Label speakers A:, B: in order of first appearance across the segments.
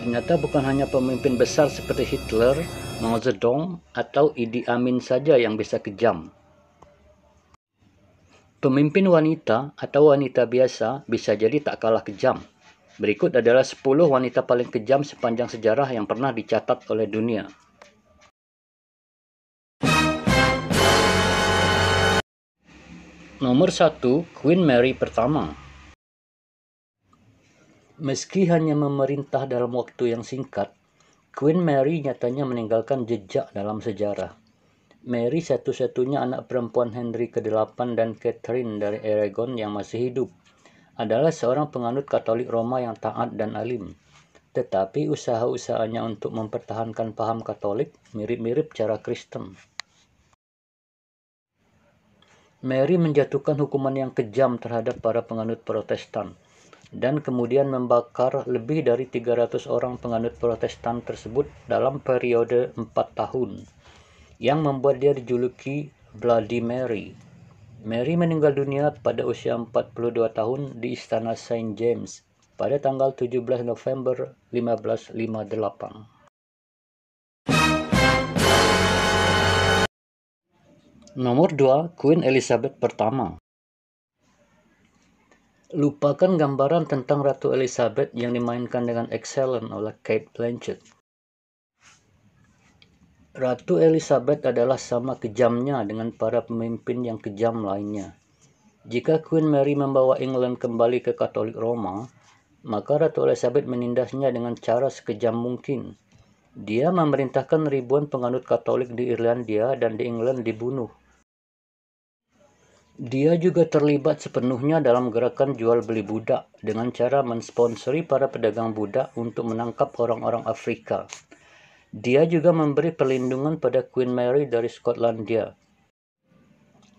A: Ternyata bukan hanya pemimpin besar seperti Hitler, Mao Zedong, atau Idi Amin saja yang bisa kejam. Pemimpin wanita atau wanita biasa bisa jadi tak kalah kejam. Berikut adalah 10 wanita paling kejam sepanjang sejarah yang pernah dicatat oleh dunia. Nomor 1, Queen Mary pertama. Meski hanya memerintah dalam waktu yang singkat, Queen Mary nyatanya meninggalkan jejak dalam sejarah. Mary satu-satunya anak perempuan Henry ke-8 dan Catherine dari Aragon yang masih hidup, adalah seorang penganut Katolik Roma yang taat dan alim. Tetapi usaha-usahanya untuk mempertahankan paham Katolik mirip-mirip cara Kristen. Mary menjatuhkan hukuman yang kejam terhadap para penganut Protestan, dan kemudian membakar lebih dari 300 orang penganut Protestan tersebut dalam periode 4 tahun, yang membuat dia dijuluki Bloody Mary. Mary meninggal dunia pada usia 42 tahun di Istana Saint James pada tanggal 17 November 1558. Nomor 2, Queen Elizabeth pertama. Lupakan gambaran tentang Ratu Elizabeth yang dimainkan dengan excellent oleh Cate Blanchett. Ratu Elizabeth adalah sama kejamnya dengan para pemimpin yang kejam lainnya. Jika Queen Mary membawa England kembali ke Katolik Roma, maka Ratu Elizabeth menindasnya dengan cara sekejam mungkin. Dia memerintahkan ribuan penganut Katolik di Irlandia dan di England dibunuh. Dia juga terlibat sepenuhnya dalam gerakan jual beli budak dengan cara mensponsori para pedagang budak untuk menangkap orang-orang Afrika. Dia juga memberi perlindungan pada Queen Mary dari Skotlandia,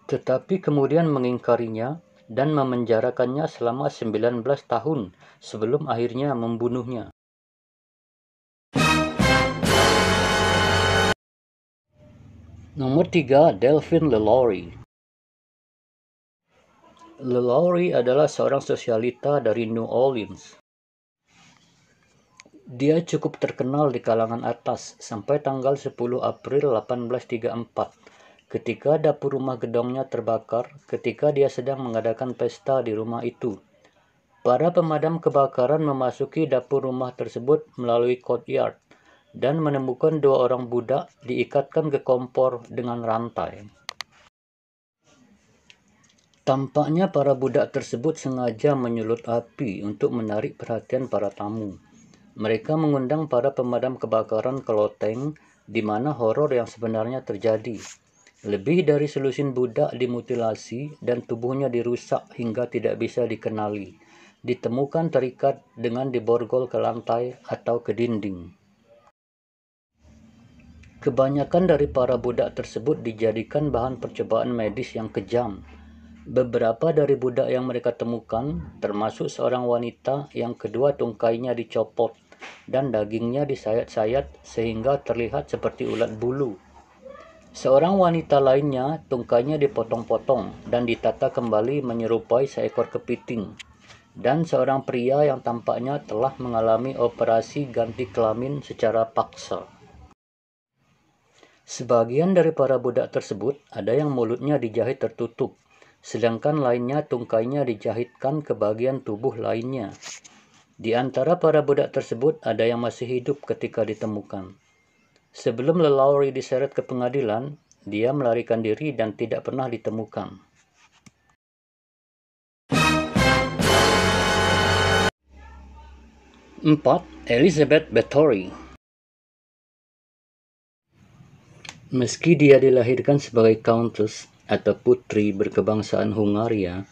A: tetapi kemudian mengingkarinya dan memenjarakannya selama 19 tahun sebelum akhirnya membunuhnya. Nomor 3, Delphine LaLaurie. LaLaurie adalah seorang sosialita dari New Orleans. Dia cukup terkenal di kalangan atas sampai tanggal 10 April 1834, ketika dapur rumah gedongnya terbakar ketika dia sedang mengadakan pesta di rumah itu. Para pemadam kebakaran memasuki dapur rumah tersebut melalui courtyard dan menemukan 2 orang budak diikatkan ke kompor dengan rantai. Tampaknya para budak tersebut sengaja menyulut api untuk menarik perhatian para tamu. Mereka mengundang para pemadam kebakaran ke loteng di mana horor yang sebenarnya terjadi. Lebih dari selusin budak dimutilasi dan tubuhnya dirusak hingga tidak bisa dikenali. Ditemukan terikat dengan diborgol ke lantai atau ke dinding. Kebanyakan dari para budak tersebut dijadikan bahan percobaan medis yang kejam. Beberapa dari budak yang mereka temukan, termasuk seorang wanita yang kedua tungkainya dicopot dan dagingnya disayat-sayat sehingga terlihat seperti ulat bulu. Seorang wanita lainnya tungkainya dipotong-potong dan ditata kembali menyerupai seekor kepiting. Dan seorang pria yang tampaknya telah mengalami operasi ganti kelamin secara paksa. Sebagian dari para budak tersebut ada yang mulutnya dijahit tertutup, sedangkan lainnya tungkainya dijahitkan ke bagian tubuh lainnya. Di antara para budak tersebut ada yang masih hidup ketika ditemukan. Sebelum LaLaurie diseret ke pengadilan, dia melarikan diri dan tidak pernah ditemukan. Empat, Elizabeth Bathory. Meski dia dilahirkan sebagai Countess atau putri berkebangsaan Hungaria,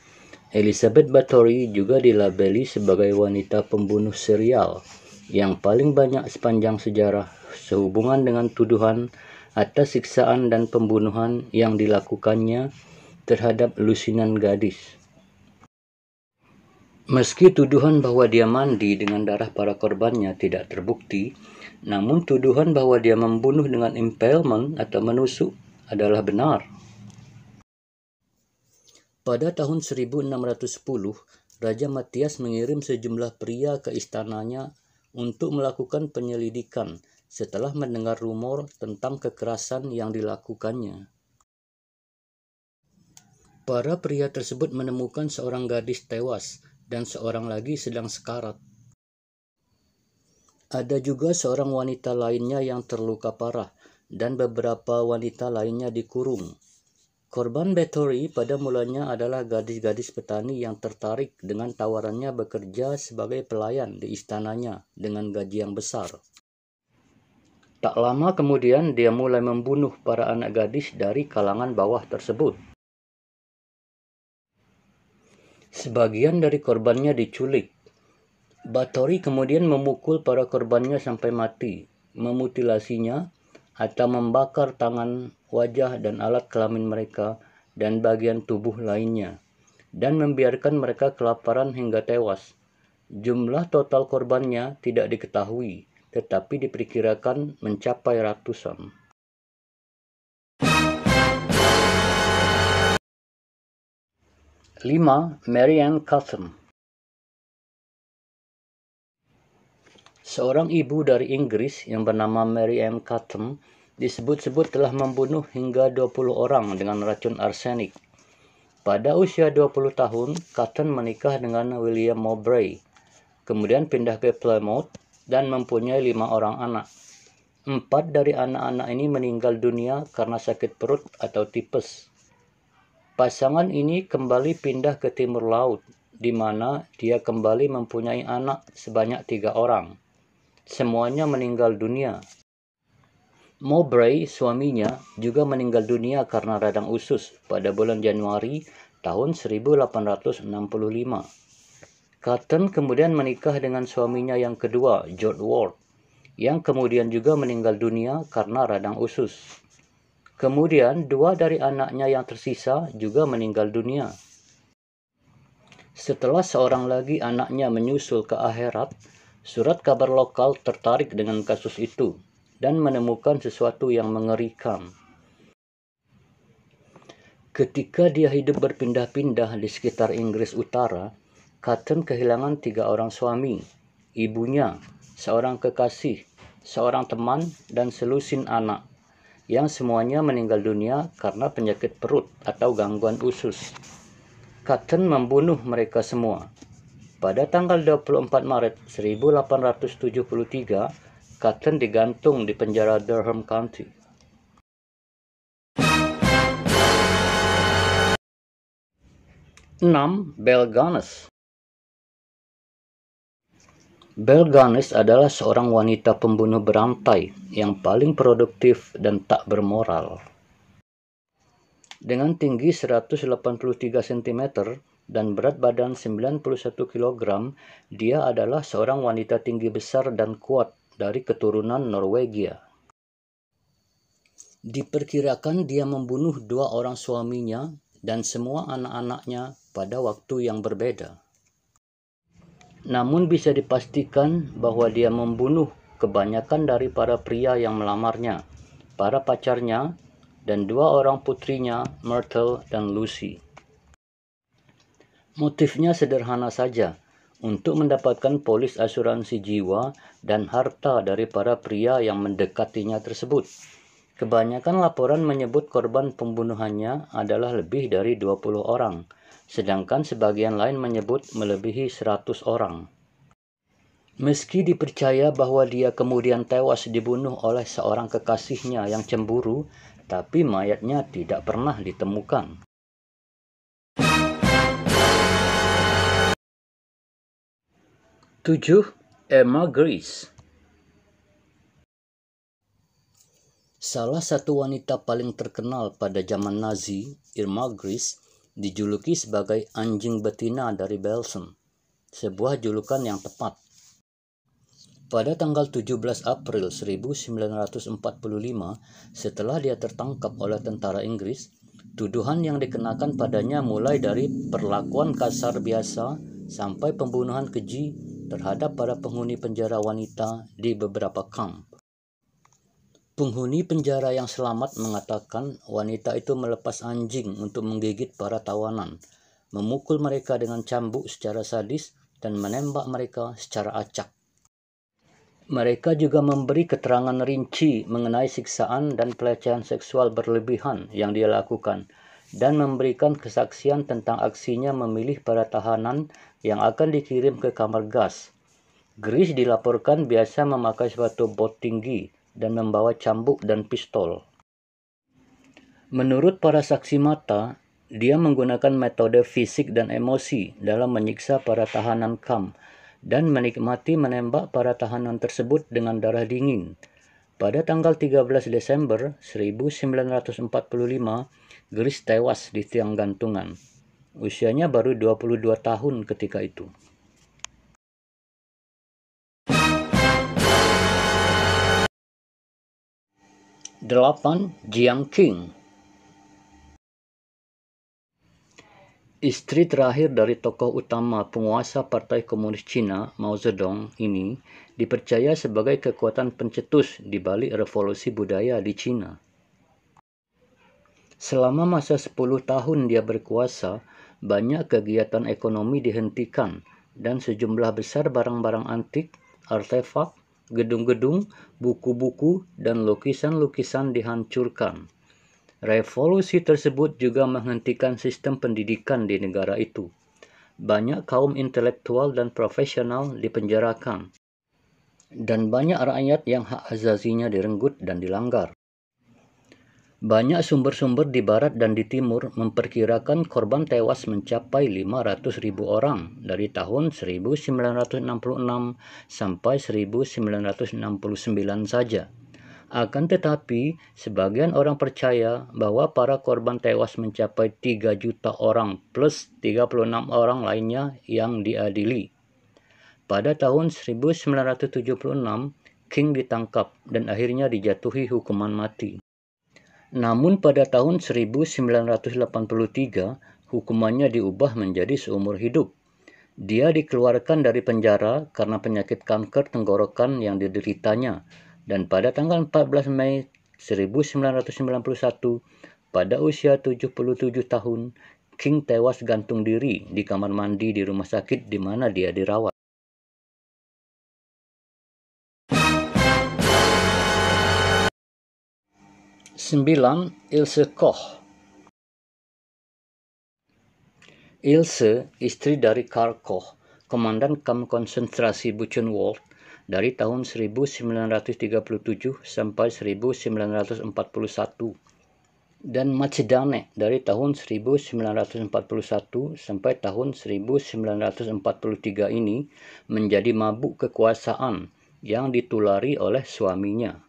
A: Elizabeth Bathory juga dilabeli sebagai wanita pembunuh serial yang paling banyak sepanjang sejarah sehubungan dengan tuduhan atas siksaan dan pembunuhan yang dilakukannya terhadap lusinan gadis. Meski tuduhan bahwa dia mandi dengan darah para korbannya tidak terbukti, namun tuduhan bahwa dia membunuh dengan impalement atau menusuk adalah benar. Pada tahun 1610, Raja Matthias mengirim sejumlah pria ke istananya untuk melakukan penyelidikan setelah mendengar rumor tentang kekerasan yang dilakukannya. Para pria tersebut menemukan seorang gadis tewas dan seorang lagi sedang sekarat. Ada juga seorang wanita lainnya yang terluka parah dan beberapa wanita lainnya dikurung. Korban Bathory pada mulanya adalah gadis-gadis petani yang tertarik dengan tawarannya bekerja sebagai pelayan di istananya dengan gaji yang besar. Tak lama kemudian dia mulai membunuh para anak gadis dari kalangan bawah tersebut. Sebagian dari korbannya diculik. Bathory kemudian memukul para korbannya sampai mati, memutilasinya, atau membakar tangan, wajah, dan alat kelamin mereka dan bagian tubuh lainnya, dan membiarkan mereka kelaparan hingga tewas. Jumlah total korbannya tidak diketahui, tetapi diperkirakan mencapai ratusan. 5. Mary Ann Cotton. Seorang ibu dari Inggris yang bernama Mary Ann Cotton disebut-sebut telah membunuh hingga 20 orang dengan racun arsenik. Pada usia 20 tahun, Cotton menikah dengan William Mowbray, kemudian pindah ke Plymouth dan mempunyai 5 orang anak. 4 dari anak-anak ini meninggal dunia karena sakit perut atau tipes. Pasangan ini kembali pindah ke timur laut, di mana dia kembali mempunyai anak sebanyak 3 orang. Semuanya meninggal dunia. Mowbray, suaminya, juga meninggal dunia karena radang usus pada bulan Januari tahun 1865. Cotton kemudian menikah dengan suaminya yang kedua, George Ward, yang kemudian juga meninggal dunia karena radang usus. Kemudian 2 dari anaknya yang tersisa juga meninggal dunia. Setelah seorang lagi anaknya menyusul ke akhirat, surat kabar lokal tertarik dengan kasus itu dan menemukan sesuatu yang mengerikan. Ketika dia hidup berpindah-pindah di sekitar Inggris Utara, Cotton kehilangan 3 orang suami, ibunya, seorang kekasih, seorang teman, dan selusin anak, yang semuanya meninggal dunia karena penyakit perut atau gangguan usus. Cotton membunuh mereka semua. Pada tanggal 24 Maret 1873, Cotton digantung di penjara Durham County. Enam, Belle Gunness. Belle Gunness adalah seorang wanita pembunuh berantai yang paling produktif dan tak bermoral. Dengan tinggi 183 cm dan berat badan 91 kg, dia adalah seorang wanita tinggi besar dan kuat dari keturunan Norwegia. Diperkirakan dia membunuh 2 orang suaminya dan semua anak-anaknya pada waktu yang berbeda. Namun bisa dipastikan bahwa dia membunuh kebanyakan dari para pria yang melamarnya, para pacarnya, dan 2 orang putrinya, Myrtle dan Lucy. Motifnya sederhana saja, untuk mendapatkan polis asuransi jiwa dan harta dari para pria yang mendekatinya tersebut. Kebanyakan laporan menyebut korban pembunuhannya adalah lebih dari 20 orang. Sedangkan sebagian lain menyebut melebihi 100 orang. Meski dipercaya bahwa dia kemudian tewas dibunuh oleh seorang kekasihnya yang cemburu, tapi mayatnya tidak pernah ditemukan. Tujuh, Emma Grace. Salah satu wanita paling terkenal pada zaman Nazi, Irma Grace, dijuluki sebagai anjing betina dari Belsen, sebuah julukan yang tepat. Pada tanggal 17 April 1945, setelah dia tertangkap oleh tentara Inggris, tuduhan yang dikenakan padanya mulai dari perlakuan kasar biasa sampai pembunuhan keji terhadap para penghuni penjara wanita di beberapa kamp. Penghuni penjara yang selamat mengatakan wanita itu melepas anjing untuk menggigit para tawanan, memukul mereka dengan cambuk secara sadis, dan menembak mereka secara acak. Mereka juga memberi keterangan rinci mengenai siksaan dan pelecehan seksual berlebihan yang dia lakukan, dan memberikan kesaksian tentang aksinya memilih para tahanan yang akan dikirim ke kamar gas. Grease dilaporkan biasa memakai sepatu bot tinggi dan membawa cambuk dan pistol. Menurut para saksi mata, dia menggunakan metode fisik dan emosi dalam menyiksa para tahanan KAM dan menikmati menembak para tahanan tersebut dengan darah dingin. Pada tanggal 13 Desember 1945, Grease tewas di tiang gantungan. Usianya baru 22 tahun ketika itu. 8. Jiang Qing. Istri terakhir dari tokoh utama penguasa Partai Komunis Cina, Mao Zedong, ini dipercaya sebagai kekuatan pencetus di balik revolusi budaya di Cina. Selama masa 10 tahun dia berkuasa, banyak kegiatan ekonomi dihentikan dan sejumlah besar barang-barang antik, artefak, gedung-gedung, buku-buku, dan lukisan-lukisan dihancurkan. Revolusi tersebut juga menghentikan sistem pendidikan di negara itu. Banyak kaum intelektual dan profesional dipenjarakan, dan banyak rakyat yang hak azazinya direnggut dan dilanggar. Banyak sumber-sumber di barat dan di timur memperkirakan korban tewas mencapai 500.000 orang dari tahun 1966 sampai 1969 saja. Akan tetapi, sebagian orang percaya bahwa para korban tewas mencapai 3 juta orang plus 36 orang lainnya yang diadili. Pada tahun 1976, King ditangkap dan akhirnya dijatuhi hukuman mati. Namun pada tahun 1983, hukumannya diubah menjadi seumur hidup. Dia dikeluarkan dari penjara karena penyakit kanker tenggorokan yang dideritanya. Dan pada tanggal 14 Mei 1991, pada usia 77 tahun, King tewas gantung diri di kamar mandi di rumah sakit di mana dia dirawat. Ilse Koch. Ilse, istri dari Karl Koch, komandan kamp konsentrasi Buchenwald, dari tahun 1937 sampai 1941, dan Macedane dari tahun 1941 sampai tahun 1943 ini menjadi mabuk kekuasaan yang ditulari oleh suaminya.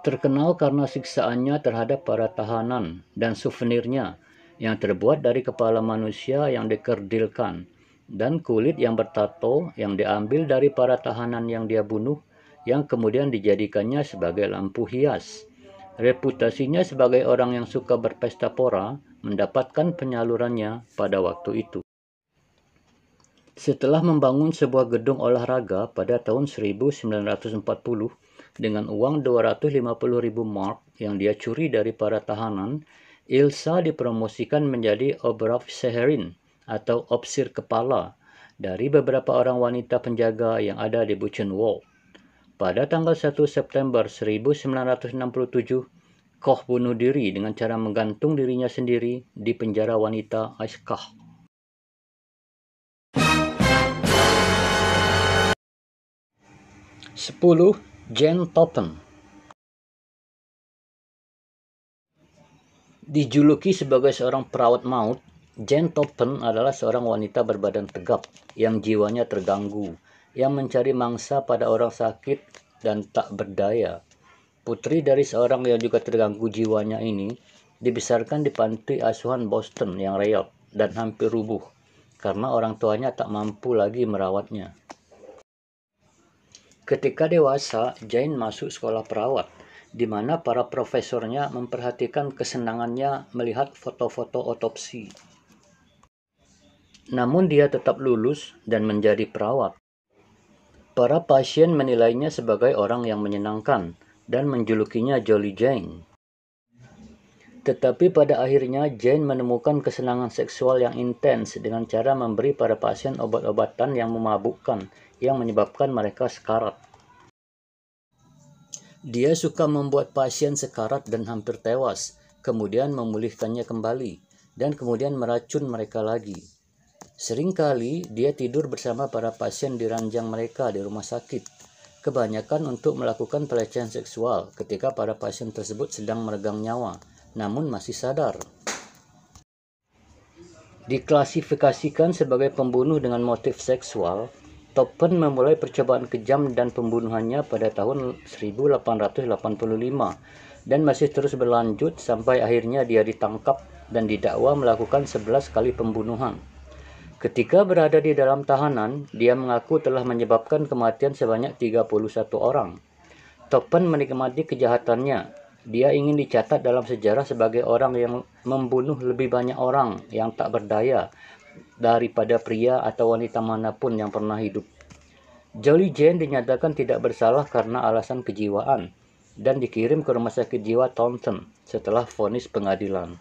A: Terkenal karena siksaannya terhadap para tahanan dan souvenirnya yang terbuat dari kepala manusia yang dikerdilkan dan kulit yang bertato yang diambil dari para tahanan yang dia bunuh, yang kemudian dijadikannya sebagai lampu hias. Reputasinya sebagai orang yang suka berpesta pora mendapatkan penyalurannya pada waktu itu. Setelah membangun sebuah gedung olahraga pada tahun 1940 dengan uang 250.000 mark yang dia curi dari para tahanan, Ilsa dipromosikan menjadi Oberoffizierin atau opsir kepala dari beberapa orang wanita penjaga yang ada di Buchenwald. Pada tanggal 1 September 1967, Koch bunuh diri dengan cara menggantung dirinya sendiri di penjara wanita Aiskach. Jane Totten. Dijuluki sebagai seorang perawat maut, Jane Totten adalah seorang wanita berbadan tegap yang jiwanya terganggu, yang mencari mangsa pada orang sakit dan tak berdaya. Putri dari seorang yang juga terganggu jiwanya ini dibesarkan di panti asuhan Boston yang reot dan hampir rubuh karena orang tuanya tak mampu lagi merawatnya. Ketika dewasa, Jane masuk sekolah perawat, di mana para profesornya memperhatikan kesenangannya melihat foto-foto otopsi. Namun dia tetap lulus dan menjadi perawat. Para pasien menilainya sebagai orang yang menyenangkan dan menjulukinya Jolly Jane. Tetapi pada akhirnya Jane menemukan kesenangan seksual yang intens dengan cara memberi para pasien obat-obatan yang memabukkan yang menyebabkan mereka sekarat. Dia suka membuat pasien sekarat dan hampir tewas, kemudian memulihkannya kembali, dan kemudian meracun mereka lagi. Seringkali dia tidur bersama para pasien di ranjang mereka di rumah sakit, kebanyakan untuk melakukan pelecehan seksual ketika para pasien tersebut sedang meregang nyawa, namun masih sadar. Diklasifikasikan sebagai pembunuh dengan motif seksual, Toppen memulai percobaan kejam dan pembunuhannya pada tahun 1885 dan masih terus berlanjut sampai akhirnya dia ditangkap dan didakwa melakukan 11 kali pembunuhan. Ketika berada di dalam tahanan, dia mengaku telah menyebabkan kematian sebanyak 31 orang. Toppen menikmati kejahatannya. Dia ingin dicatat dalam sejarah sebagai orang yang membunuh lebih banyak orang yang tak berdaya daripada pria atau wanita manapun yang pernah hidup. Jolly Jane dinyatakan tidak bersalah karena alasan kejiwaan dan dikirim ke rumah sakit jiwa Taunton setelah vonis pengadilan.